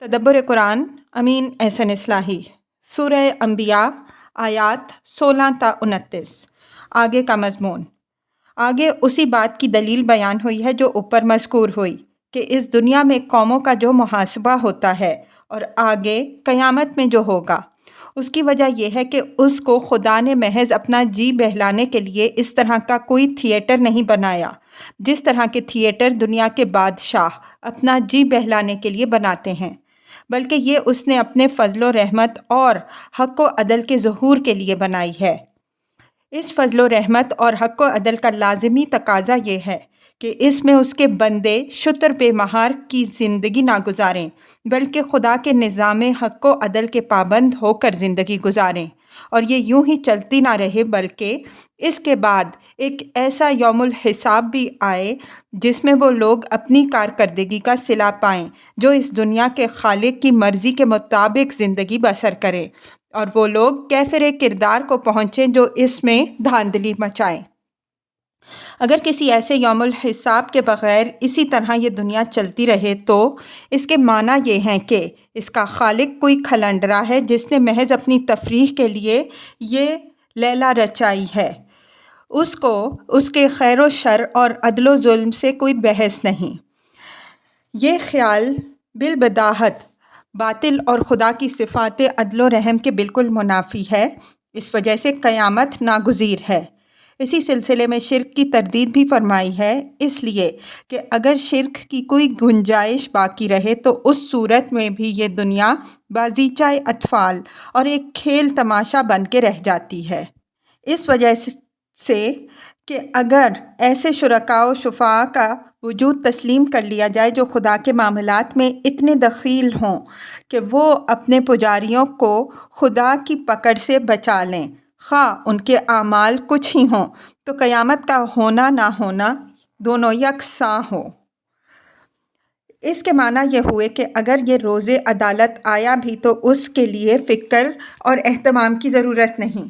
تدبر قرآن امین احسن اصلاحی سورہ انبیاء آیات 16 تا 29۔ آگے کا مضمون۔ آگے اسی بات کی دلیل بیان ہوئی ہے جو اوپر مذکور ہوئی کہ اس دنیا میں قوموں کا جو محاسبہ ہوتا ہے اور آگے قیامت میں جو ہوگا، اس کی وجہ یہ ہے کہ اس کو خدا نے محض اپنا جی بہلانے کے لیے اس طرح کا کوئی تھیٹر نہیں بنایا جس طرح کے تھیٹر دنیا کے بادشاہ اپنا جی بہلانے کے لیے بناتے ہیں، بلکہ یہ اس نے اپنے فضل و رحمت اور حق و عدل کے ظہور کے لیے بنائی ہے۔ اس فضل و رحمت اور حق و عدل کا لازمی تقاضا یہ ہے کہ اس میں اس کے بندے شتر بے مہار کی زندگی نہ گزاریں، بلکہ خدا کے نظام حق و عدل کے پابند ہو کر زندگی گزاریں، اور یہ یوں ہی چلتی نہ رہے بلکہ اس کے بعد ایک ایسا یوم الحساب بھی آئے جس میں وہ لوگ اپنی کارکردگی کا صلہ پائیں جو اس دنیا کے خالق کی مرضی کے مطابق زندگی بسر کریں، اور وہ لوگ کیفر کردار کو پہنچیں جو اس میں دھاندلی مچائیں۔ اگر کسی ایسے یوم الحساب کے بغیر اسی طرح یہ دنیا چلتی رہے تو اس کے معنی یہ ہیں کہ اس کا خالق کوئی کھلنڈرا ہے جس نے محض اپنی تفریح کے لیے یہ لیلا رچائی ہے۔ اس کو اس کے خیر و شر اور عدل و ظلم سے کوئی بحث نہیں۔ یہ خیال بالبداہت باطل اور خدا کی صفات عدل و رحم کے بالکل منافی ہے، اس وجہ سے قیامت ناگزیر ہے۔ اسی سلسلے میں شرک کی تردید بھی فرمائی ہے، اس لیے کہ اگر شرک کی کوئی گنجائش باقی رہے تو اس صورت میں بھی یہ دنیا بازیچہ اطفال اور ایک کھیل تماشا بن کے رہ جاتی ہے۔ اس وجہ سے کہ اگر ایسے شرکاء و شفعاء کا وجود تسلیم کر لیا جائے جو خدا کے معاملات میں اتنے دخیل ہوں کہ وہ اپنے پجاریوں کو خدا کی پکڑ سے بچا لیں، خواہ ان کے اعمال کچھ ہی ہوں، تو قیامت کا ہونا نہ ہونا دونوں یکساں ہو۔ اس کے معنی یہ ہوئے کہ اگر یہ روز عدالت آیا بھی تو اس کے لیے فکر اور اہتمام کی ضرورت نہیں،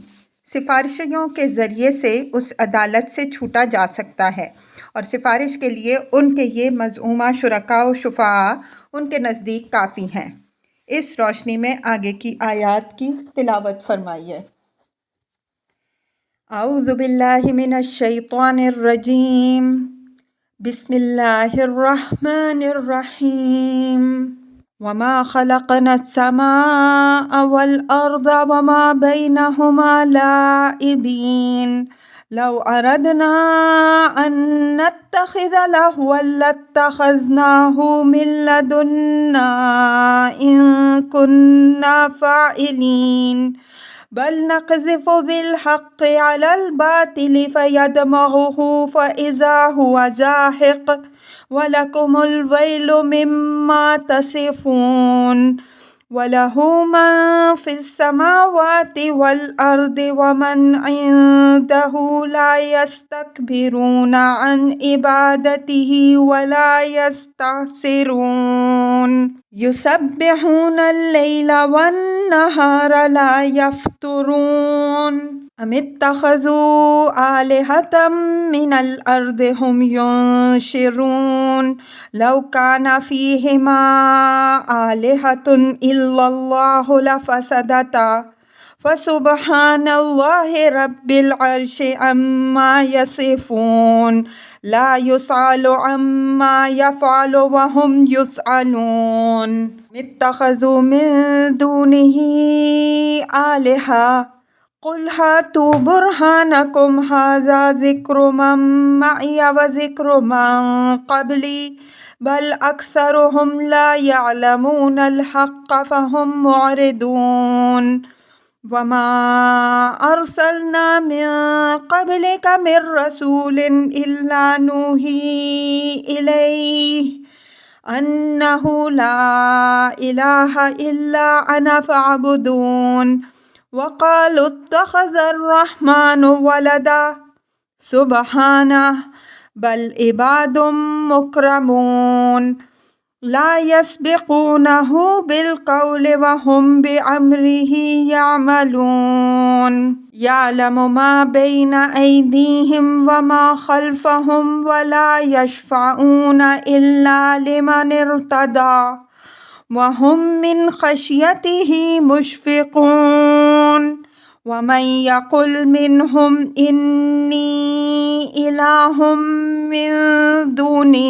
سفارشیوں کے ذریعے سے اس عدالت سے چھوٹا جا سکتا ہے، اور سفارش کے لیے ان کے یہ مزعومہ شرکاء و شفعاء ان کے نزدیک کافی ہیں۔ اس روشنی میں آگے کی آیات کی تلاوت فرمائیے۔ اعوذ باللہ من الشیطان الرجیم، بسم اللہ الرحمن الرحیم۔ وما خلقنا السماء والأرض وما بينهما لاعبين لو أردنا أن نتخذ لهوا لاتخذناه من لدنا إن كنا فاعلين بل نقذف بالحق على الباطل فيدمغه فإذا هو زاهق وَلَكُمُ الْوَيْلُ مِمَّا تَصِفُونَ وَلَهُ مَن فِي السَّمَاوَاتِ وَالْأَرْضِ وَمَنْ عِندَهُ لَا يَسْتَكْبِرُونَ عَنْ عِبَادَتِهِ وَلَا يَسْتَحْسِرُونَ يُسَبِّحُونَ اللَّيْلَ وَالنَّهَارَ لَا يَفْتُرُونَ أَمِ اتَّخَذُوا آلِهَةً مِّنَ الْأَرْضِ هُمْ يُنشِرُونَ لَوْ كَانَ فِيهِمَا آلِهَةٌ إِلَّا اللَّهُ لَفَسَدَتَا فَسُبْحَانَ اللَّهِ رَبِّ الْعَرْشِ عَمَّا يَصِفُونَ لَا يُسْأَلُ عَمَّا يَفْعَلُ وَهُمْ يُسْأَلُونَ اتَّخَذُوا مِن دُونِهِ آلِهَةً قُلْ هَاتُوا بُرْهَانَكُمْ هَٰذَا ذِكْرُ مَن مَّعِيَ وَذِكْرُ مَن قَبْلِي بَلْ أَكْثَرُهُمْ لَا يَعْلَمُونَ الْحَقَّ فَهُمْ مُعْرِضُونَ وَمَا أَرْسَلْنَا مِن قَبْلِكَ مِن رَّسُولٍ إِلَّا نُوحِي إِلَيْهِ أَنَّهُ لَا إِلَٰهَ إِلَّا أَنَا فَاعْبُدُونِ وَقَالُوا اتَّخَذَ الرَّحْمَٰنُ وَلَدًا سُبْحَانَهُ بَلْ عِبَادٌ مُّكْرَمُونَ لَا يَسْبِقُونَهُ بِالْقَوْلِ وَهُمْ بِأَمْرِهِ يَعْمَلُونَ يَعْلَمُ مَا بَيْنَ أَيْدِيهِمْ وَمَا خَلْفَهُمْ وَلَا يَشْفَعُونَ إِلَّا لِمَنِ ارْتَضَىٰ وَهُم مِّن خَشْيَتِهِ مُشْفِقُونَ وَمَن يَقُلْ مِنْهُمْ إِنِّي إِلَٰهٌ مِّن دُونِهِ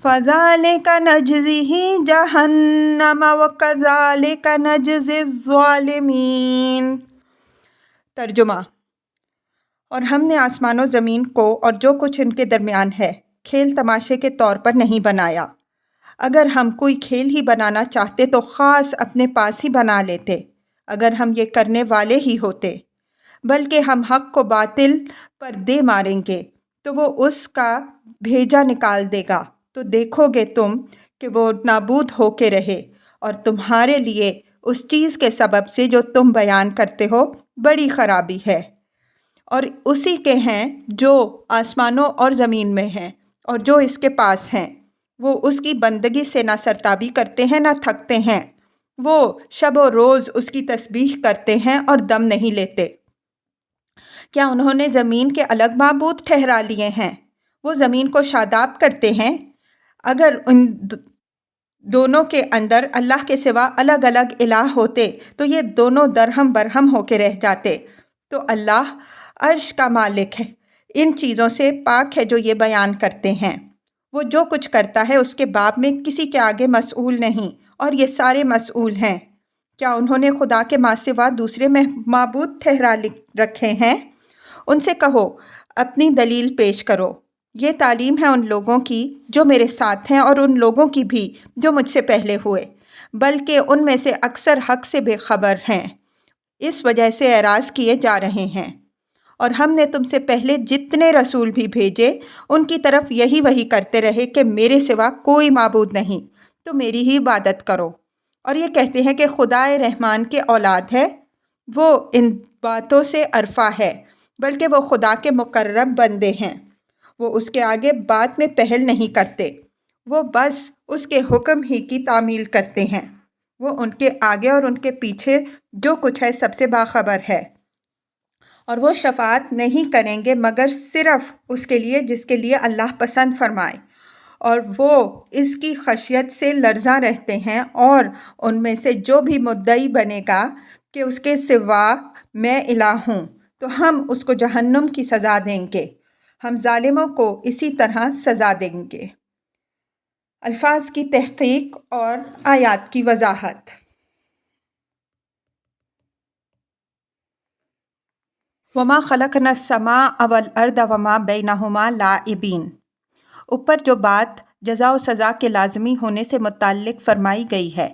فَذَٰلِكَ نَجْزِيهِ جَهَنَّمَ وَكَذَٰلِكَ نَجْزِي الظَّالِمِينَ۔ ترجمہ: اور ہم نے آسمان و زمین کو اور جو کچھ ان کے درمیان ہے کھیل تماشے کے طور پر نہیں بنایا۔ اگر ہم کوئی کھیل ہی بنانا چاہتے تو خاص اپنے پاس ہی بنا لیتے، اگر ہم یہ کرنے والے ہی ہوتے۔ بلکہ ہم حق کو باطل پر دے ماریں گے تو وہ اس کا بھیجا نکال دے گا، تو دیکھو گے تم کہ وہ نابود ہو کے رہے، اور تمہارے لیے اس چیز کے سبب سے جو تم بیان کرتے ہو بڑی خرابی ہے۔ اور اسی کے ہیں جو آسمانوں اور زمین میں ہیں اور جو اس کے پاس ہیں، وہ اس کی بندگی سے نہ سرتابی کرتے ہیں نہ تھکتے ہیں، وہ شب و روز اس کی تسبیح کرتے ہیں اور دم نہیں لیتے۔ کیا انہوں نے زمین کے الگ معبود ٹھہرا لیے ہیں؟ وہ زمین کو شاداب کرتے ہیں۔ اگر ان دونوں کے اندر اللہ کے سوا الگ الگ الہ ہوتے تو یہ دونوں درہم برہم ہو کے رہ جاتے۔ تو اللہ عرش کا مالک ہے، ان چیزوں سے پاک ہے جو یہ بیان کرتے ہیں۔ وہ جو کچھ کرتا ہے اس کے باب میں کسی کے آگے مسئول نہیں، اور یہ سارے مسئول ہیں۔ کیا انہوں نے خدا کے ماں سوا دوسرے معبود ٹھہرا رکھے ہیں؟ ان سے کہو اپنی دلیل پیش کرو۔ یہ تعلیم ہے ان لوگوں کی جو میرے ساتھ ہیں اور ان لوگوں کی بھی جو مجھ سے پہلے ہوئے، بلکہ ان میں سے اکثر حق سے بے خبر ہیں، اس وجہ سے اعراض کیے جا رہے ہیں۔ اور ہم نے تم سے پہلے جتنے رسول بھی بھیجے ان کی طرف یہی وحی کرتے رہے کہ میرے سوا کوئی معبود نہیں، تو میری ہی عبادت کرو۔ اور یہ کہتے ہیں کہ خدائے رحمان کے اولاد ہے، وہ ان باتوں سے عرفہ ہے، بلکہ وہ خدا کے مقرب بندے ہیں۔ وہ اس کے آگے بات میں پہل نہیں کرتے، وہ بس اس کے حکم ہی کی تعمیل کرتے ہیں۔ وہ ان کے آگے اور ان کے پیچھے جو کچھ ہے سب سے باخبر ہے۔ اور وہ شفاعت نہیں کریں گے مگر صرف اس کے لیے جس کے لیے اللہ پسند فرمائے، اور وہ اس کی خشیت سے لرزاں رہتے ہیں۔ اور ان میں سے جو بھی مدعی بنے گا کہ اس کے سوا میں الہ ہوں تو ہم اس کو جہنم کی سزا دیں گے، ہم ظالموں کو اسی طرح سزا دیں گے۔ الفاظ کی تحقیق اور آیات کی وضاحت۔ وما خلقنا السماء والارض وما بینہما لاعبین۔ اوپر جو بات جزا و سزا کے لازمی ہونے سے متعلق فرمائی گئی ہے،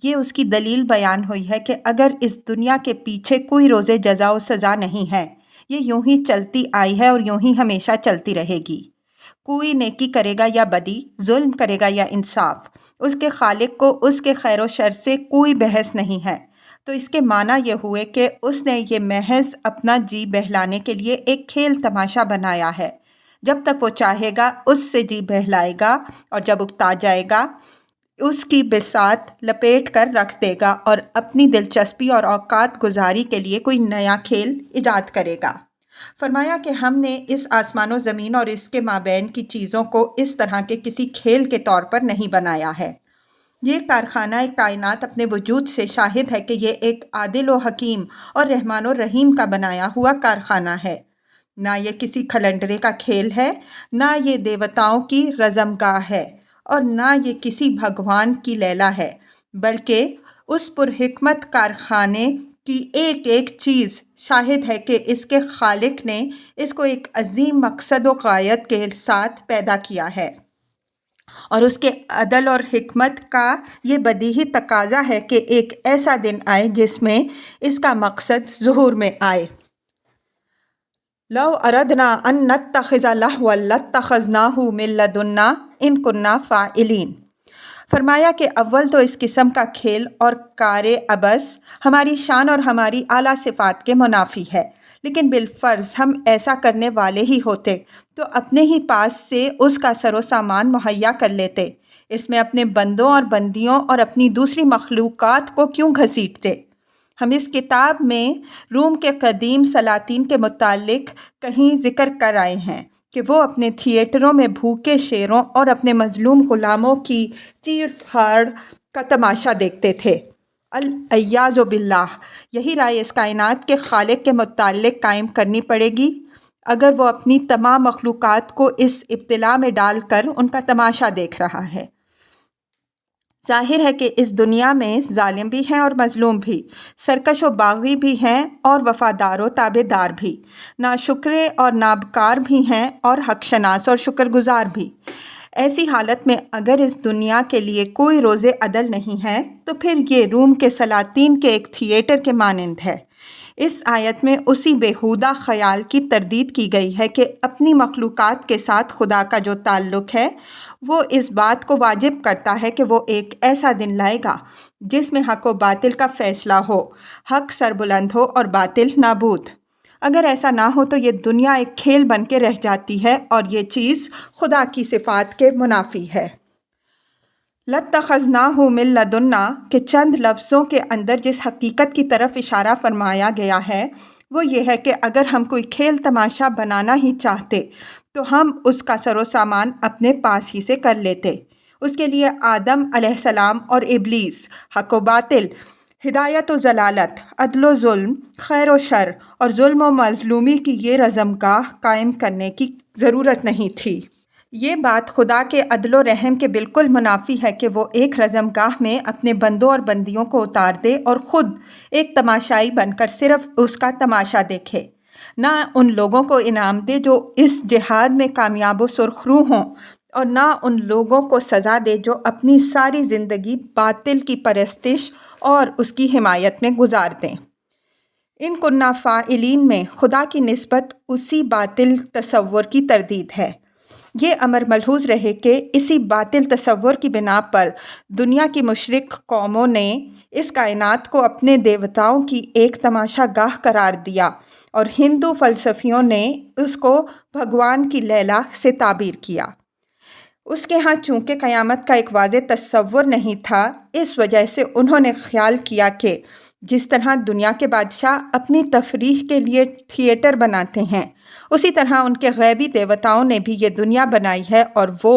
یہ اس کی دلیل بیان ہوئی ہے کہ اگر اس دنیا کے پیچھے کوئی روز جزا و سزا نہیں ہے، یہ یوں ہی چلتی آئی ہے اور یوں ہی ہمیشہ چلتی رہے گی۔ کوئی نیکی کرے گا یا بدی، ظلم کرے گا یا انصاف، اس کے خالق کو اس کے خیر و شر سے کوئی بحث نہیں ہے۔ تو اس کے معنی یہ ہوئے کہ اس نے یہ محض اپنا جی بہلانے کے لیے ایک کھیل تماشا بنایا ہے، جب تک وہ چاہے گا اس سے جی بہلائے گا، اور جب اکتا جائے گا اس کی بساط لپیٹ کر رکھ دے گا اور اپنی دلچسپی اور اوقات گزاری کے لیے کوئی نیا کھیل ایجاد کرے گا۔ فرمایا کہ ہم نے اس آسمان و زمین اور اس کے مابین کی چیزوں کو اس طرح کے کسی کھیل کے طور پر نہیں بنایا ہے۔ یہ کارخانہ کائنات اپنے وجود سے شاہد ہے کہ یہ ایک عادل و حکیم اور رحمان و رحیم کا بنایا ہوا کارخانہ ہے۔ نہ یہ کسی کھلنڈرے کا کھیل ہے، نہ یہ دیوتاؤں کی رزمگاہ ہے، اور نہ یہ کسی بھگوان کی لیلا ہے، بلکہ اس پرحکمت کارخانے کی ایک ایک چیز شاہد ہے کہ اس کے خالق نے اس کو ایک عظیم مقصد و غایت کے ساتھ پیدا کیا ہے، اور اس کے عدل اور حکمت کا یہ بدیہی تقاضا ہے کہ ایک ایسا دن آئے جس میں اس کا مقصد ظہور میں آئے۔ لو اردنا ان نتخذ لہوا لاتخذناہ من لدنا ان کنا فاعلین۔ فرمایا کہ اول تو اس قسم کا کھیل اور کار عبث ہماری شان اور ہماری اعلیٰ صفات کے منافی ہے، لیکن بالفرض ہم ایسا کرنے والے ہی ہوتے تو اپنے ہی پاس سے اس کا سر و سامان مہیا کر لیتے، اس میں اپنے بندوں اور بندیوں اور اپنی دوسری مخلوقات کو کیوں گھسیٹتے؟ ہم اس کتاب میں روم کے قدیم سلاطین کے متعلق کہیں ذکر کر آئے ہیں کہ وہ اپنے تھیٹروں میں بھوکے شیروں اور اپنے مظلوم غلاموں کی چیڑ پھاڑ کا تماشا دیکھتے تھے۔ الیاذ باللہ، یہی رائے اس کائنات کے خالق کے متعلق قائم کرنی پڑے گی اگر وہ اپنی تمام مخلوقات کو اس ابتلا میں ڈال کر ان کا تماشا دیکھ رہا ہے۔ ظاہر ہے کہ اس دنیا میں ظالم بھی ہیں اور مظلوم بھی، سرکش و باغی بھی ہیں اور وفادار و تابع دار بھی، ناشکرے اور نابکار بھی ہیں اور حق شناس اور شکر گزار بھی۔ ایسی حالت میں اگر اس دنیا کے لیے کوئی روز عدل نہیں ہے تو پھر یہ روم کے سلاطین کے ایک تھیٹر کے مانند ہے۔ اس آیت میں اسی بیہودہ خیال کی تردید کی گئی ہے کہ اپنی مخلوقات کے ساتھ خدا کا جو تعلق ہے وہ اس بات کو واجب کرتا ہے کہ وہ ایک ایسا دن لائے گا جس میں حق و باطل کا فیصلہ ہو، حق سربلند ہو اور باطل نابود۔ اگر ایسا نہ ہو تو یہ دنیا ایک کھیل بن کے رہ جاتی ہے اور یہ چیز خدا کی صفات کے منافی ہے۔ لَاتَّخَذْنَاهُ مِن لَّدُنَّا کہ چند لفظوں کے اندر جس حقیقت کی طرف اشارہ فرمایا گیا ہے وہ یہ ہے کہ اگر ہم کوئی کھیل تماشا بنانا ہی چاہتے تو ہم اس کا سر و سامان اپنے پاس ہی سے کر لیتے۔ اس کے لیے آدم علیہ السلام اور ابلیس، حق و باطل، ہدایت و ضلالت، عدل و ظلم، خیر و شر اور ظلم و مظلومی کی یہ رزمگاہ قائم کرنے کی ضرورت نہیں تھی۔ یہ بات خدا کے عدل و رحم کے بالکل منافی ہے کہ وہ ایک رزمگاہ میں اپنے بندوں اور بندیوں کو اتار دے اور خود ایک تماشائی بن کر صرف اس کا تماشا دیکھے، نہ ان لوگوں کو انعام دے جو اس جہاد میں کامیاب و سرخرو ہوں، اور نہ ان لوگوں کو سزا دے جو اپنی ساری زندگی باطل کی پرستش اور اس کی حمایت میں گزار دیں۔ ان کنّا فاعلین میں خدا کی نسبت اسی باطل تصور کی تردید ہے۔ یہ امر ملحوظ رہے کہ اسی باطل تصور کی بنا پر دنیا کی مشرک قوموں نے اس کائنات کو اپنے دیوتاؤں کی ایک تماشا گاہ قرار دیا اور ہندو فلسفیوں نے اس کو بھگوان کی لیلا سے تعبیر کیا۔ اس کے ہاں چونکہ قیامت کا ایک واضح تصور نہیں تھا، اس وجہ سے انہوں نے خیال کیا کہ جس طرح دنیا کے بادشاہ اپنی تفریح کے لیے تھیٹر بناتے ہیں، اسی طرح ان کے غیبی دیوتاؤں نے بھی یہ دنیا بنائی ہے اور وہ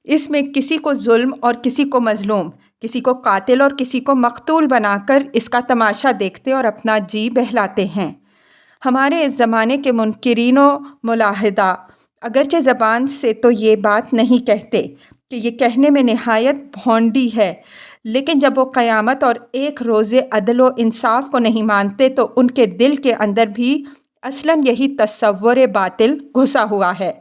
اس میں کسی کو ظلم اور کسی کو مظلوم، کسی کو قاتل اور کسی کو مقتول بنا کر اس کا تماشا دیکھتے اور اپنا جی بہلاتے ہیں۔ ہمارے اس زمانے کے منکرین و ملاحدہ اگرچہ زبان سے تو یہ بات نہیں کہتے کہ یہ کہنے میں نہایت بھونڈی ہے، لیکن جب وہ قیامت اور ایک روز عدل و انصاف کو نہیں مانتے تو ان کے دل کے اندر بھی اصلاً یہی تصور باطل گھسا ہوا ہے۔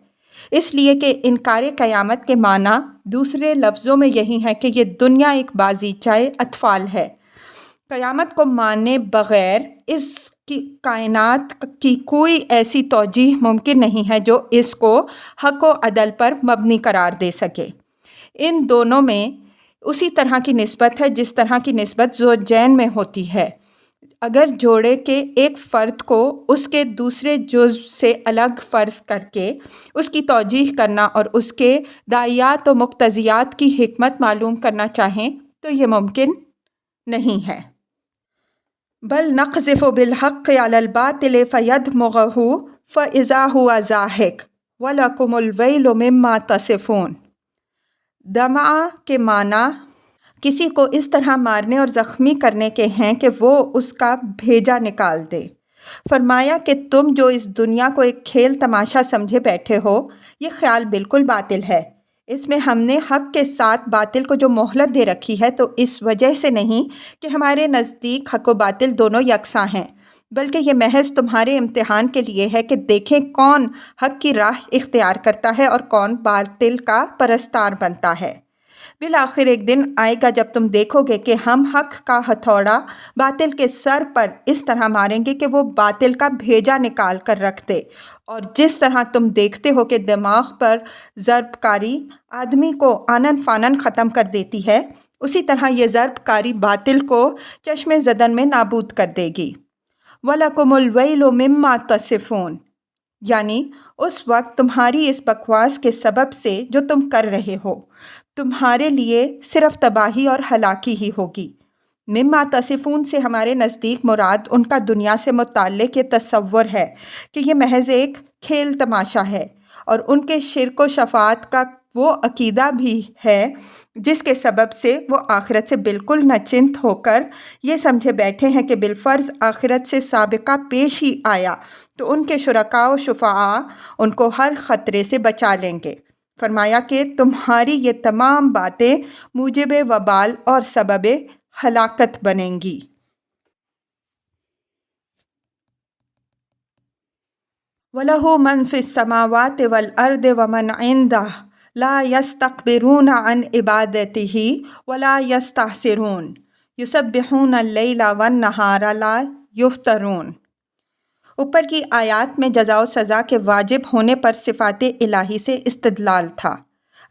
اس لیے کہ انکار قیامت کے معنی دوسرے لفظوں میں یہی ہے کہ یہ دنیا ایک بازیچۂ اطفال ہے۔ قیامت کو مانے بغیر اس کی کائنات کی کوئی ایسی توجیہ ممکن نہیں ہے جو اس کو حق و عدل پر مبنی قرار دے سکے۔ ان دونوں میں اسی طرح کی نسبت ہے جس طرح کی نسبت زوجین میں ہوتی ہے۔ اگر جوڑے کے ایک فرد کو اس کے دوسرے جزو سے الگ فرض کر کے اس کی توجیہ کرنا اور اس کے داعیات و مقتضیات کی حکمت معلوم کرنا چاہیں تو یہ ممکن نہیں ہے۔ بل نقذف بالحق علی الباطل فیدمغہ فاذا ہوا زاہق ولکم الویل مما تصفون۔ دمعہ کے معنی کسی کو اس طرح مارنے اور زخمی کرنے کے ہیں کہ وہ اس کا بھیجا نکال دے۔ فرمایا کہ تم جو اس دنیا کو ایک کھیل تماشا سمجھے بیٹھے ہو، یہ خیال بالکل باطل ہے۔ اس میں ہم نے حق کے ساتھ باطل کو جو مہلت دے رکھی ہے تو اس وجہ سے نہیں کہ ہمارے نزدیک حق و باطل دونوں یکساں ہیں، بلکہ یہ محض تمہارے امتحان کے لیے ہے کہ دیکھیں کون حق کی راہ اختیار کرتا ہے اور کون باطل کا پرستار بنتا ہے۔ بالآخر ایک دن آئے گا جب تم دیکھو گے کہ ہم حق کا ہتھوڑا باطل کے سر پر اس طرح ماریں گے کہ وہ باطل کا بھیجا نکال کر رکھ دے، اور جس طرح تم دیکھتے ہو کہ دماغ پر ضرب کاری آدمی کو آنن فانن ختم کر دیتی ہے، اسی طرح یہ ضرب کاری باطل کو چشم زدن میں نابود کر دے گی۔ وَلَكُمُ الْوَيْلُ مِمَّا تَصِفُونَ، یعنی اس وقت تمہاری اس بکواس کے سبب سے جو تم کر رہے ہو تمہارے لیے صرف تباہی اور ہلاکی ہی ہوگی۔ مما تصفون سے ہمارے نزدیک مراد ان کا دنیا سے متعلق یہ تصور ہے کہ یہ محض ایک کھیل تماشا ہے اور ان کے شرک و شفاعت کا وہ عقیدہ بھی ہے جس کے سبب سے وہ آخرت سے بالکل ناچنت ہو کر یہ سمجھے بیٹھے ہیں کہ بالفرض آخرت سے سابقہ پیش ہی آیا تو ان کے شرکاء و شفعاء ان کو ہر خطرے سے بچا لیں گے۔ فرمایا کہ تمہاری یہ تمام باتیں موجب وبال اور سبب ہلاکت بنیں گی۔ وَلَهُ مَن فِي السَّمَاوَاتِ وَالْأَرْضِ وَمَنْ عِندَهُ لَا يَسْتَكْبِرُونَ عَنْ عِبَادَتِهِ وَلَا يَسْتَحْسِرُونَ يُسَبِّحُونَ اللَّيْلَ وَالنَّهَارَ لَا يُفْتَرُونَ۔ اوپر کی آیات میں جزا و سزا کے واجب ہونے پر صفات الہی سے استدلال تھا۔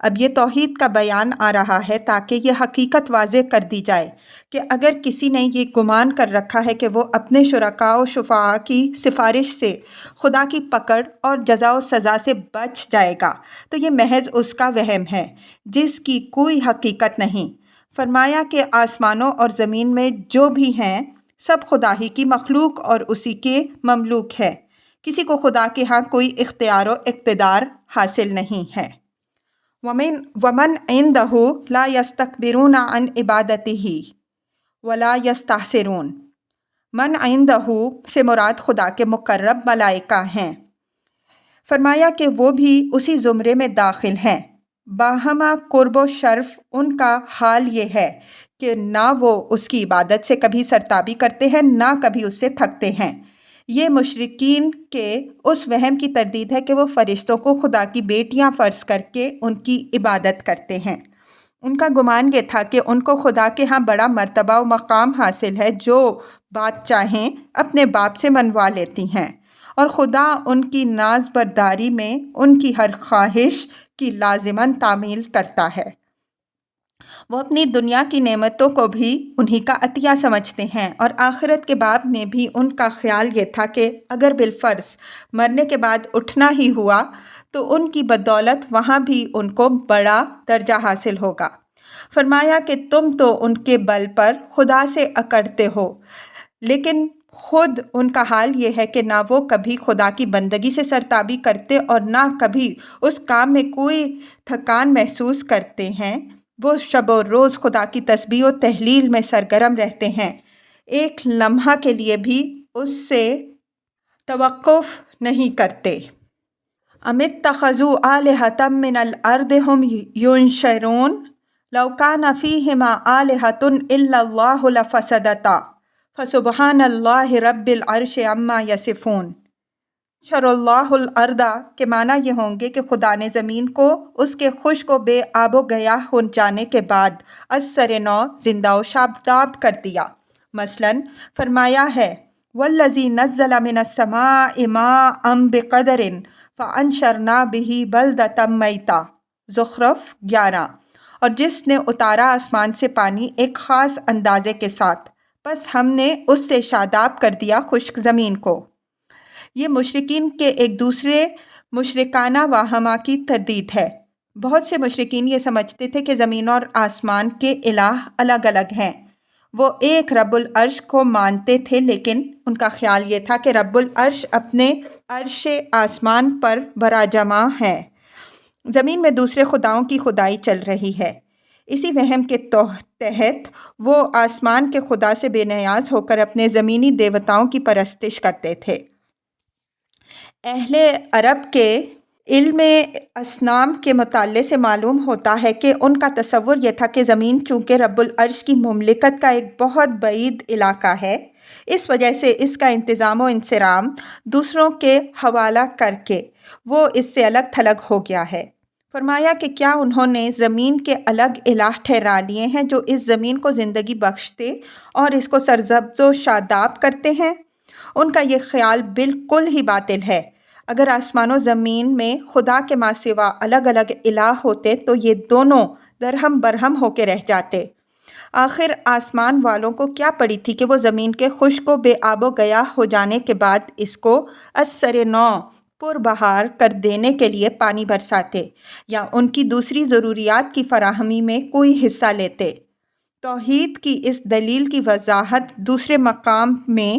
اب یہ توحید کا بیان آ رہا ہے تاکہ یہ حقیقت واضح کر دی جائے کہ اگر کسی نے یہ گمان کر رکھا ہے کہ وہ اپنے شرکاء و شفعاء کی سفارش سے خدا کی پکڑ اور جزا و سزا سے بچ جائے گا تو یہ محض اس کا وہم ہے جس کی کوئی حقیقت نہیں۔ فرمایا کہ آسمانوں اور زمین میں جو بھی ہیں سب خدا ہی کی مخلوق اور اسی کے مملوک ہے، کسی کو خدا کے ہاں کوئی اختیار و اقتدار حاصل نہیں ہے۔ وَمَنْ عِنْدَهُ لَا يَسْتَكْبِرُونَ عَنْ عِبَادَتِهِ وَلَا يَسْتَحْسِرُونَ۔ من عِنْدَهُ سے مراد خدا کے مقرب ملائکہ ہیں۔ فرمایا کہ وہ بھی اسی زمرے میں داخل ہیں۔ باہمہ قرب و شرف ان کا حال یہ ہے کہ نہ وہ اس کی عبادت سے کبھی سرتابی کرتے ہیں نہ کبھی اس سے تھکتے ہیں۔ یہ مشرکین کے اس وہم کی تردید ہے کہ وہ فرشتوں کو خدا کی بیٹیاں فرض کر کے ان کی عبادت کرتے ہیں۔ ان کا گمان یہ تھا کہ ان کو خدا کے ہاں بڑا مرتبہ و مقام حاصل ہے، جو بات چاہیں اپنے باپ سے منوا لیتی ہیں، اور خدا ان کی ناز برداری میں ان کی ہر خواہش کی لازماً تعمیل کرتا ہے۔ وہ اپنی دنیا کی نعمتوں کو بھی انہی کا عطیہ سمجھتے ہیں، اور آخرت کے باب میں بھی ان کا خیال یہ تھا کہ اگر بالفرض مرنے کے بعد اٹھنا ہی ہوا تو ان کی بدولت وہاں بھی ان کو بڑا درجہ حاصل ہوگا۔ فرمایا کہ تم تو ان کے بل پر خدا سے اکڑتے ہو، لیکن خود ان کا حال یہ ہے کہ نہ وہ کبھی خدا کی بندگی سے سرتابی کرتے اور نہ کبھی اس کام میں کوئی تھکان محسوس کرتے ہیں۔ وہ شب و روز خدا کی تسبیح و تہلیل میں سرگرم رہتے ہیں، ایک لمحہ کے لیے بھی اس سے توقف نہیں کرتے۔ ام اتخذوا آلہۃ من الارض ھم ینشرون لو کان فیہما آلہۃ الا اللہ لفسدتا فسبحان اللہ رب العرش عما یصفون۔ شر اللہ الارض کے معنی یہ ہوں گے کہ خدا نے زمین کو اس کے خشک و بے آب و گیاہ ہو جانے کے بعد از سر نو زندہ و شاداب کر دیا۔ مثلاً فرمایا ہے وَالَّذِي نَزَّلَ مِنَ السَّمَاءِ مَاءً بِقَدَرٍ فَأَنشَرْنَا بِهِ بَلْدَةً مَيْتًا۔ زخرف 11۔ اور جس نے اتارا آسمان سے پانی ایک خاص اندازے کے ساتھ، بس ہم نے اس سے شاداب کر دیا خشک زمین کو۔ یہ مشرکین کے ایک دوسرے مشرکانہ واہمہ کی تردید ہے۔ بہت سے مشرکین یہ سمجھتے تھے کہ زمین اور آسمان کے الہ الگ الگ ہیں۔ وہ ایک رب العرش کو مانتے تھے، لیکن ان کا خیال یہ تھا کہ رب العرش اپنے عرش آسمان پر براجماع ہے، زمین میں دوسرے خداؤں کی خدائی چل رہی ہے۔ اسی وہم کے تحت وہ آسمان کے خدا سے بے نیاز ہو کر اپنے زمینی دیوتاؤں کی پرستش کرتے تھے۔ اہل عرب کے علم اصنام کے مطالعے سے معلوم ہوتا ہے کہ ان کا تصور یہ تھا کہ زمین چونکہ رب العرش کی مملکت کا ایک بہت بعید علاقہ ہے، اس وجہ سے اس کا انتظام و انصرام دوسروں کے حوالہ کر کے وہ اس سے الگ تھلگ ہو گیا ہے۔ فرمایا کہ کیا انہوں نے زمین کے الگ الہ ٹھہرا لیے ہیں جو اس زمین کو زندگی بخشتے اور اس کو سرسبز و شاداب کرتے ہیں؟ ان کا یہ خیال بالکل ہی باطل ہے۔ اگر آسمان و زمین میں خدا کے ماں سوا الگ الگ الہ ہوتے تو یہ دونوں درہم برہم ہو کے رہ جاتے۔ آخر آسمان والوں کو کیا پڑی تھی کہ وہ زمین کے خشک و بے آب و گیاہ ہو جانے کے بعد اس کو از سر نو پر بہار کر دینے کے لیے پانی برساتے یا ان کی دوسری ضروریات کی فراہمی میں کوئی حصہ لیتے۔ توحید کی اس دلیل کی وضاحت دوسرے مقام میں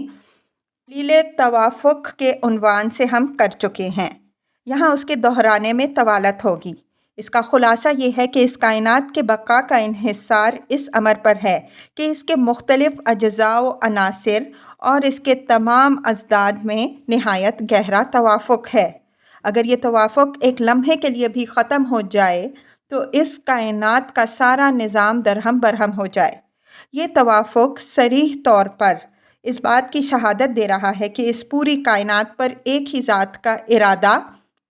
دلیل توافق کے عنوان سے ہم کر چکے ہیں۔ یہاں اس کے دہرانے میں طوالت ہوگی۔ اس کا خلاصہ یہ ہے کہ اس کائنات کے بقا کا انحصار اس امر پر ہے کہ اس کے مختلف اجزاء و عناصر اور اس کے تمام ازداد میں نہایت گہرا توافق ہے۔ اگر یہ توافق ایک لمحے کے لیے بھی ختم ہو جائے تو اس کائنات کا سارا نظام درہم برہم ہو جائے۔ یہ توافق صریح طور پر اس بات کی شہادت دے رہا ہے کہ اس پوری کائنات پر ایک ہی ذات کا ارادہ،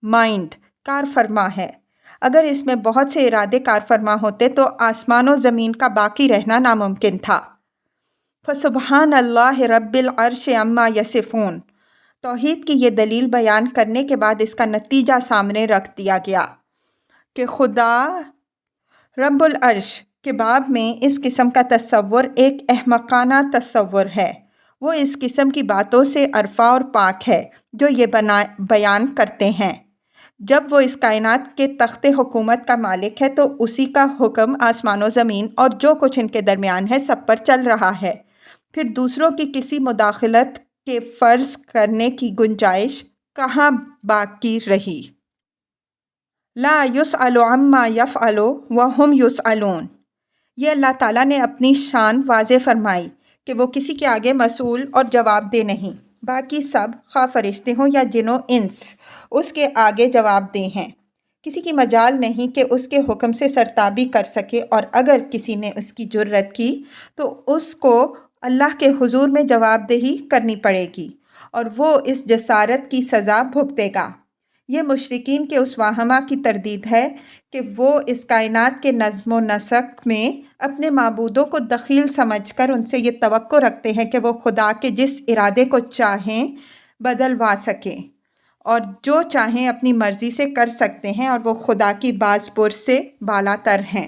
مائنڈ، کار فرما ہے۔ اگر اس میں بہت سے ارادے کار فرما ہوتے تو آسمان و زمین کا باقی رہنا ناممکن تھا۔ فسبحان اللہ رب العرش عما یصفون۔ توحید کی یہ دلیل بیان کرنے کے بعد اس کا نتیجہ سامنے رکھ دیا گیا کہ خدا رب العرش کے باب میں اس قسم کا تصور ایک احمقانہ تصور ہے۔ وہ اس قسم کی باتوں سے عرفہ اور پاک ہے جو یہ بیان کرتے ہیں۔ جب وہ اس کائنات کے تخت حکومت کا مالک ہے تو اسی کا حکم آسمان و زمین اور جو کچھ ان کے درمیان ہے سب پر چل رہا ہے۔ پھر دوسروں کی کسی مداخلت کے فرض کرنے کی گنجائش کہاں باقی رہی؟ لا یسأل عما یفعل وہم یسألون۔ یہ اللہ تعالیٰ نے اپنی شان واضح فرمائی کہ وہ کسی کے آگے مسئول اور جواب دہ نہیں۔ باقی سب، خواہ فرشتے ہوں یا جن و انس، اس کے آگے جواب دہ ہیں۔ کسی کی مجال نہیں کہ اس کے حکم سے سرتابی کر سکے، اور اگر کسی نے اس کی جرأت کی تو اس کو اللہ کے حضور میں جواب دہی کرنی پڑے گی اور وہ اس جسارت کی سزا بھگتے گا۔ یہ مشرکین کے اس واہمہ کی تردید ہے کہ وہ اس کائنات کے نظم و نسق میں اپنے معبودوں کو دخیل سمجھ کر ان سے یہ توقع رکھتے ہیں کہ وہ خدا کے جس ارادے کو چاہیں بدلوا سکیں اور جو چاہیں اپنی مرضی سے کر سکتے ہیں، اور وہ خدا کی باز پرس سے بالا تر ہیں۔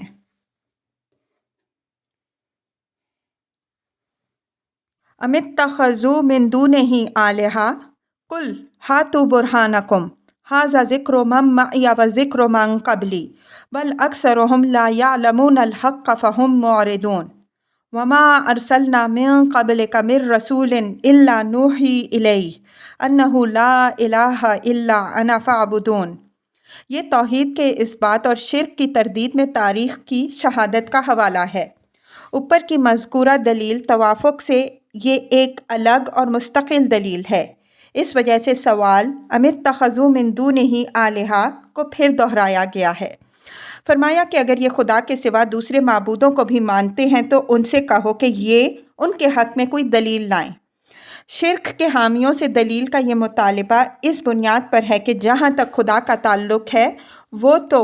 ام اتخذوا من دونہ آلہۃ قل ہاتوا برہانکم ھذا ذکر من معی و ذکر من قبلی بل اکثرهم لا یعلمون الحق فهم معرضون وما ارسلنا من قبلک من رسول الا نوحی الیہ انہ لا الہ الا انا فاعبدون۔ یہ توحید کے اثبات اور شرک کی تردید میں تاریخ کی شہادت کا حوالہ ہے۔ اوپر کی مذکورہ دلیل توافق سے یہ ایک الگ اور مستقل دلیل ہے۔ اس وجہ سے سوال ام اتخذوا من دونہ آلہۃ کو پھر دہرایا گیا ہے۔ فرمایا کہ اگر یہ خدا کے سوا دوسرے معبودوں کو بھی مانتے ہیں تو ان سے کہو کہ یہ ان کے حق میں کوئی دلیل لائیں۔ شرک کے حامیوں سے دلیل کا یہ مطالبہ اس بنیاد پر ہے کہ جہاں تک خدا کا تعلق ہے وہ تو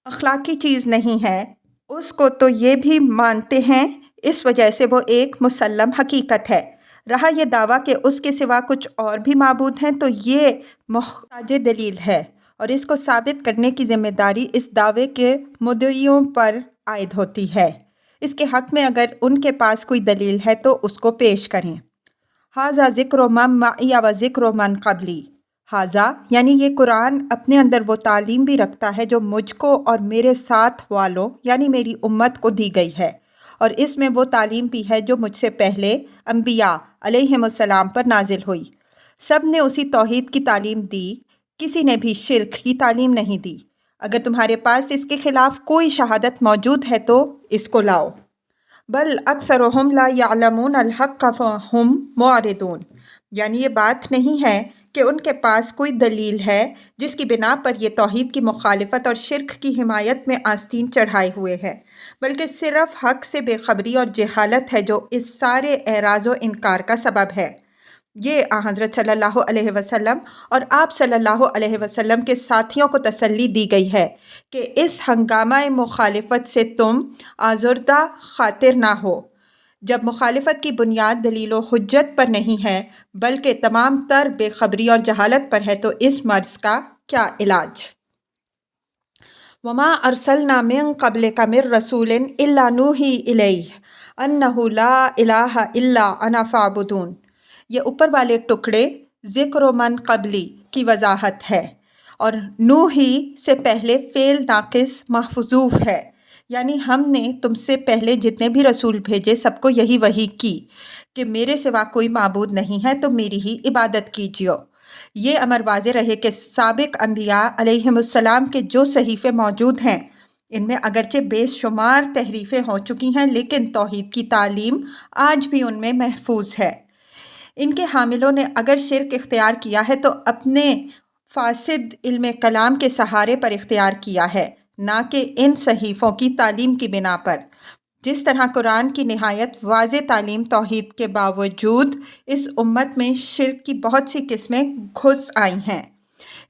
اخلاقی چیز نہیں ہے، اس کو تو یہ بھی مانتے ہیں، اس وجہ سے وہ ایک مسلم حقیقت ہے۔ رہا یہ دعویٰ کہ اس کے سوا کچھ اور بھی معبود ہیں تو یہ محتاج دلیل ہے، اور اس کو ثابت کرنے کی ذمہ داری اس دعوے کے مدعیوں پر عائد ہوتی ہے۔ اس کے حق میں اگر ان کے پاس کوئی دلیل ہے تو اس کو پیش کریں۔ ھذا ذکر من معی و ذکر من قبلی۔ ھذا یعنی یہ قرآن اپنے اندر وہ تعلیم بھی رکھتا ہے جو مجھ کو اور میرے ساتھ والوں یعنی میری امت کو دی گئی ہے، اور اس میں وہ تعلیم بھی ہے جو مجھ سے پہلے انبیاء علیہم السلام پر نازل ہوئی۔ سب نے اسی توحید کی تعلیم دی، کسی نے بھی شرک کی تعلیم نہیں دی۔ اگر تمہارے پاس اس کے خلاف کوئی شہادت موجود ہے تو اس کو لاؤ۔ بل اکثرهم لا یعلمون الحق فهم معرضون۔ یعنی یہ بات نہیں ہے کہ ان کے پاس کوئی دلیل ہے جس کی بنا پر یہ توحید کی مخالفت اور شرک کی حمایت میں آستین چڑھائے ہوئے ہے، بلکہ صرف حق سے بے خبری اور جہالت ہے جو اس سارے اعراض و انکار کا سبب ہے۔ یہ حضرت صلی اللہ علیہ وسلم اور آپ صلی اللہ علیہ وسلم کے ساتھیوں کو تسلی دی گئی ہے کہ اس ہنگامہ مخالفت سے تم آزردہ خاطر نہ ہو۔ جب مخالفت کی بنیاد دلیل و حجت پر نہیں ہے بلکہ تمام تر بے خبری اور جہالت پر ہے تو اس مرض کا کیا علاج؟ وما ارسلنا من قبلک من رسول الا نوحی الیہ انہ لا الہ الا انا فاعبدون۔ یہ اوپر والے ٹکڑے ذکر من قبلی کی وضاحت ہے، اور نوحی سے پہلے فعل ناقص محذوف ہے، یعنی ہم نے تم سے پہلے جتنے بھی رسول بھیجے سب کو یہی وحی کی کہ میرے سوا کوئی معبود نہیں ہے تو میری ہی عبادت کیجیے۔ یہ امر واضح رہے کہ سابق انبیاء علیہم السلام کے جو صحیفے موجود ہیں ان میں اگرچہ بے شمار تحریفیں ہو چکی ہیں، لیکن توحید کی تعلیم آج بھی ان میں محفوظ ہے۔ ان کے حاملوں نے اگر شرک اختیار کیا ہے تو اپنے فاسد علم کلام کے سہارے پر اختیار کیا ہے، نہ کہ ان صحیفوں کی تعلیم کی بنا پر۔ جس طرح قرآن کی نہایت واضح تعلیم توحید کے باوجود اس امت میں شرک کی بہت سی قسمیں گھس آئی ہیں،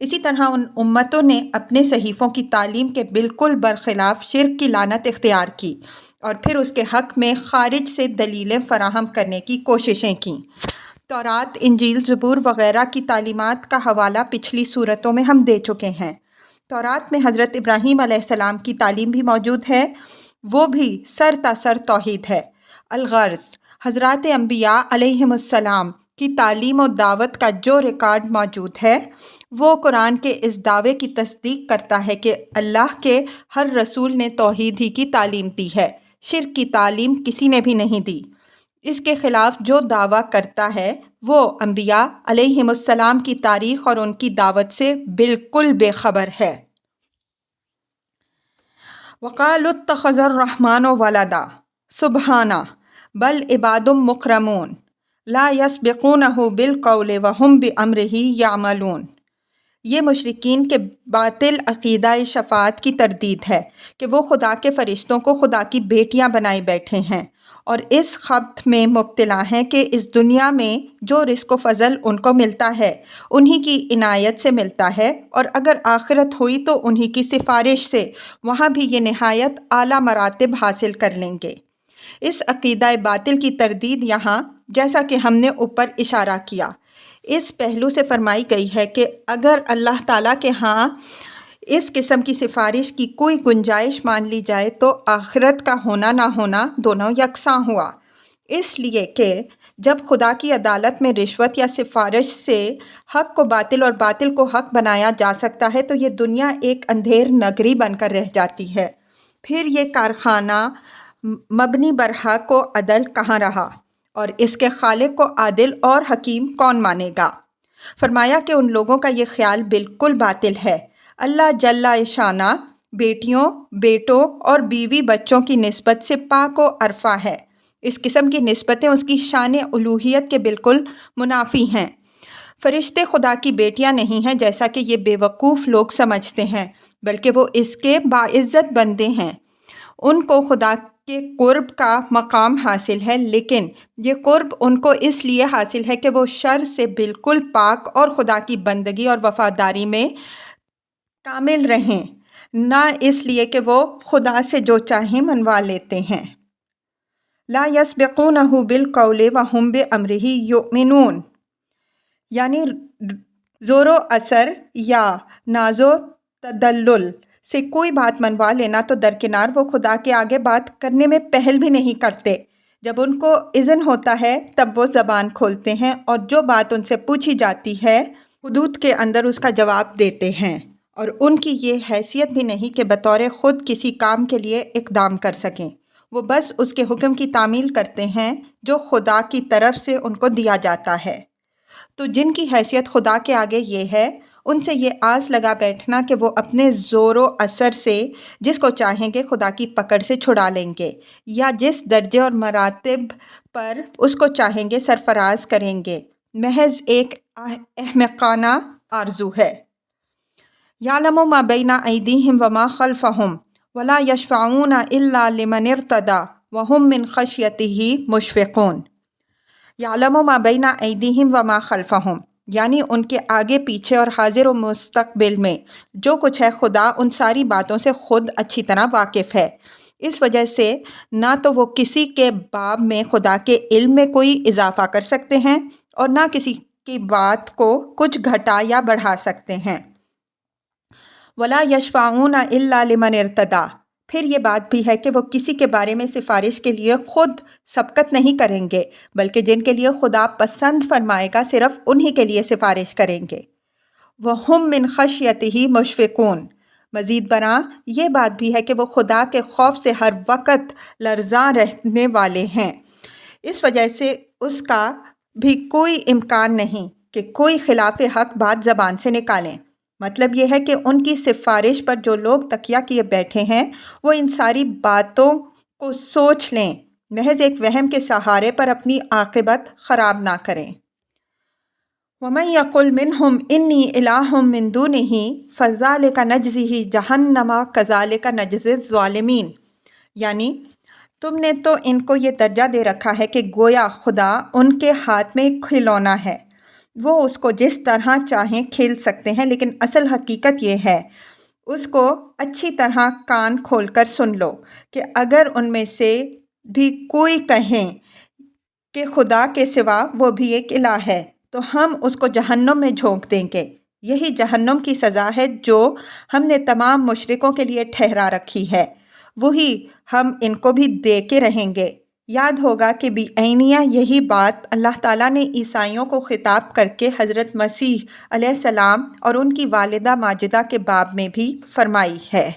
اسی طرح ان امتوں نے اپنے صحیفوں کی تعلیم کے بالکل برخلاف شرک کی لعنت اختیار کی اور پھر اس کے حق میں خارج سے دلیلیں فراہم کرنے کی کوششیں کیں۔ تورات، انجیل، زبور وغیرہ کی تعلیمات کا حوالہ پچھلی صورتوں میں ہم دے چکے ہیں۔ تورات میں حضرت ابراہیم علیہ السلام کی تعلیم بھی موجود ہے، وہ بھی سر تاسر توحید ہے۔ الغرض، حضرات انبیاء علیہم السلام کی تعلیم و دعوت کا جو ریکارڈ موجود ہے وہ قرآن کے اس دعوے کی تصدیق کرتا ہے کہ اللہ کے ہر رسول نے توحید ہی کی تعلیم دی ہے، شرک کی تعلیم کسی نے بھی نہیں دی۔ اس کے خلاف جو دعویٰ کرتا ہے وہ انبیاء علیہم السلام کی تاریخ اور ان کی دعوت سے بالکل بے خبر ہے۔ وَقَالُوا اتَّخَذَ الرَّحْمَنُ وَلَدًا سُبْحَانَهُ بَلْ عِبَادٌ مُّكْرَمُونَ لَا يَسْبِقُونَهُ بِالْقَوْلِ وَهُمْ بِأَمْرِهِ يَعْمَلُونَ۔ یہ مشرکین کے باطل عقیدہ شفاعت کی تردید ہے کہ وہ خدا کے فرشتوں کو خدا کی بیٹیاں بنائے بیٹھے ہیں اور اس خبث میں مبتلا ہیں کہ اس دنیا میں جو رزق و فضل ان کو ملتا ہے انہی کی عنایت سے ملتا ہے، اور اگر آخرت ہوئی تو انہی کی سفارش سے وہاں بھی یہ نہایت اعلیٰ مراتب حاصل کر لیں گے۔ اس عقیدہ باطل کی تردید یہاں، جیسا کہ ہم نے اوپر اشارہ کیا، اس پہلو سے فرمائی گئی ہے کہ اگر اللہ تعالیٰ کے ہاں اس قسم کی سفارش کی کوئی گنجائش مان لی جائے تو آخرت کا ہونا نہ ہونا دونوں یکساں ہوا، اس لیے کہ جب خدا کی عدالت میں رشوت یا سفارش سے حق کو باطل اور باطل کو حق بنایا جا سکتا ہے تو یہ دنیا ایک اندھیر نگری بن کر رہ جاتی ہے، پھر یہ کارخانہ مبنی بر حق و عدل کہاں رہا، اور اس کے خالق کو عادل اور حکیم کون مانے گا؟ فرمایا کہ ان لوگوں کا یہ خیال بالکل باطل ہے۔ اللہ جل شانہ بیٹیوں، بیٹوں اور بیوی بچوں کی نسبت سے پاک و عرفہ ہے۔ اس قسم کی نسبتیں اس کی شان الوہیت کے بالکل منافی ہیں۔ فرشتے خدا کی بیٹیاں نہیں ہیں جیسا کہ یہ بے وقوف لوگ سمجھتے ہیں، بلکہ وہ اس کے باعزت بندے ہیں۔ ان کو خدا کے قرب کا مقام حاصل ہے، لیکن یہ قرب ان کو اس لیے حاصل ہے کہ وہ شر سے بالکل پاک اور خدا کی بندگی اور وفاداری میں کامل رہیں، نہ اس لیے کہ وہ خدا سے جو چاہیں منوا لیتے ہیں۔ لا يسبقونہ بالقول وہم بامرہ یؤمنون، یعنی زور و اثر یا ناز و تدلل سے کوئی بات منوا لینا تو درکنار وہ خدا کے آگے بات کرنے میں پہل بھی نہیں کرتے۔ جب ان کو اذن ہوتا ہے تب وہ زبان کھولتے ہیں اور جو بات ان سے پوچھی جاتی ہے حدود کے اندر اس کا جواب دیتے ہیں، اور ان کی یہ حیثیت بھی نہیں کہ بطور خود کسی کام کے لیے اقدام کر سکیں، وہ بس اس کے حکم کی تعمیل کرتے ہیں جو خدا کی طرف سے ان کو دیا جاتا ہے۔ تو جن کی حیثیت خدا کے آگے یہ ہے، ان سے یہ آس لگا بیٹھنا کہ وہ اپنے زور و اثر سے جس کو چاہیں گے خدا کی پکڑ سے چھڑا لیں گے، یا جس درجے اور مراتب پر اس کو چاہیں گے سرفراز کریں گے، محض ایک احمقانہ آرزو ہے۔ یعلم ما بین ایدیہم وما خلفہم ولا یشفعون الا لمن ارتضی وہم من خشیتہ مشفقون۔ یعلم ما بین ایدیہم وما خلفہم، یعنی ان کے آگے پیچھے اور حاضر و مستقبل میں جو کچھ ہے خدا ان ساری باتوں سے خود اچھی طرح واقف ہے، اس وجہ سے نہ تو وہ کسی کے باب میں خدا کے علم میں کوئی اضافہ کر سکتے ہیں اور نہ کسی کی بات کو کچھ گھٹا یا بڑھا سکتے ہیں۔ ولا یشفعون الا لمن ارتضی، پھر یہ بات بھی ہے کہ وہ کسی کے بارے میں سفارش کے لیے خود سبقت نہیں کریں گے، بلکہ جن کے لیے خدا پسند فرمائے گا صرف انہی کے لیے سفارش کریں گے۔ وَهُم مِّن خَشْيَتِهِ مُشْفِقُونَ، مزید برآں یہ بات بھی ہے کہ وہ خدا کے خوف سے ہر وقت لرزاں رہنے والے ہیں، اس وجہ سے اس کا بھی کوئی امکان نہیں کہ کوئی خلاف حق بات زبان سے نکالیں۔ مطلب یہ ہے کہ ان کی سفارش پر جو لوگ تکیہ کیے بیٹھے ہیں وہ ان ساری باتوں کو سوچ لیں، محض ایک وہم کے سہارے پر اپنی عاقبت خراب نہ کریں۔ وَمَن يَقُلْ مِنْهُمْ إِنِّي إِلَٰهٌ مِّن دُونِهِ فَذَٰلِكَ نَجْزِهِ جَهَنَّمَ كَذَٰلِكَ نَجْزِي الظَّالِمِينَ، یعنی تم نے تو ان کو یہ درجہ دے رکھا ہے کہ گویا خدا ان کے ہاتھ میں ایک کھلونا ہے، وہ اس کو جس طرح چاہیں کھیل سکتے ہیں، لیکن اصل حقیقت یہ ہے، اس کو اچھی طرح کان کھول کر سن لو کہ اگر ان میں سے بھی کوئی کہیں کہ خدا کے سوا وہ بھی ایک الہ ہے تو ہم اس کو جہنم میں جھونک دیں گے۔ یہی جہنم کی سزا ہے جو ہم نے تمام مشرکوں کے لیے ٹھہرا رکھی ہے، وہی ہم ان کو بھی دے کے رہیں گے۔ یاد ہوگا کہ بعینیہ یہی بات اللہ تعالیٰ نے عیسائیوں کو خطاب کر کے حضرت مسیح علیہ السلام اور ان کی والدہ ماجدہ کے باب میں بھی فرمائی ہے۔